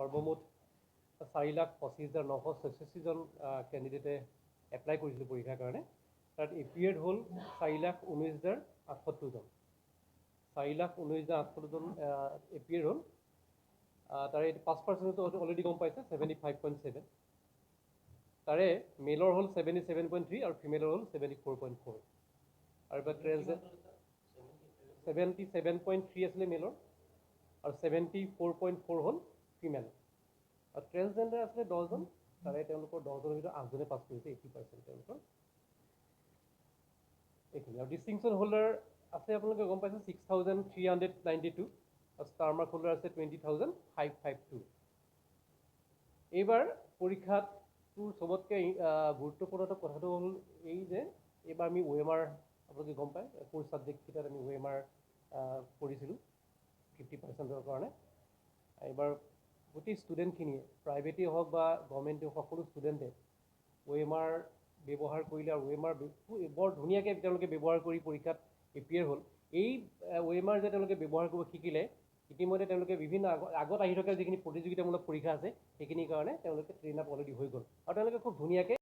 সৰ্বমুঠ 4,25,966জন কেণ্ডিডেটে এপ্লাই কৰিছিল পৰীক্ষাৰ কাৰণে। তাত এপিয়াৰ্ড হ'ল 4,19,078জন। 4,19,078জন এপিয়াৰ হ'ল। তাৰে 5% অলৰেডি গম পাইছে 75.7। তাৰে মেলৰ হ'ল 77.3 আৰু ফিমেলৰ হ'ল 74.4। আৰু এবাৰ 77.3 আছিলে মেলৰ আৰু 74.4 হ'ল ফিমেল। আৰু ট্ৰেন্সজেণ্ডাৰ আছিলে 10জন। তাৰে তেওঁলোকৰ 10জনৰ ভিতৰত 8জনে পাছ কৰিছে, 80% তেওঁলোকৰ। এইখিনি আৰু ডিষ্টিংশ্যন হোল্ডাৰ আছে আপোনালোকে গম পাইছে 6,392 আৰু ষ্টাৰ মাৰ্ক হোল্ডাৰ আছে 20,552। এইবাৰ পৰীক্ষাত চবতকৈ গুৰুত্বপূৰ্ণ কথাটো হ'ল এই যে এইবাৰ আমি OMR আপোনালোকে গম পায় কোৰ্চ ছাবজেক্টকেইটাত আমি OMR কৰিছিলোঁ 50%ৰ কাৰণে। এইবাৰ গোটেই ষ্টুডেণ্টখিনিয়ে প্ৰাইভেটেই হওক বা গভৰ্ণমেণ্টেই হওক সকলো ষ্টুডেণ্টে OMR ব্যৱহাৰ কৰিলে আৰু OMR বৰ ধুনীয়াকৈ তেওঁলোকে ব্যৱহাৰ কৰি পৰীক্ষাত এপিয়াৰ হ'ল। এই OMR যে তেওঁলোকে ব্যৱহাৰ কৰিব শিকিলে, ইতিমধ্যে তেওঁলোকে বিভিন্ন আগত আহি থকা যিখিনি প্ৰতিযোগিতামূলক পৰীক্ষা আছে সেইখিনিৰ কাৰণে তেওঁলোকে ট্ৰেইন আপ অলৰেডি হৈ গ'ল আৰু তেওঁলোকে খুব ধুনীয়াকৈ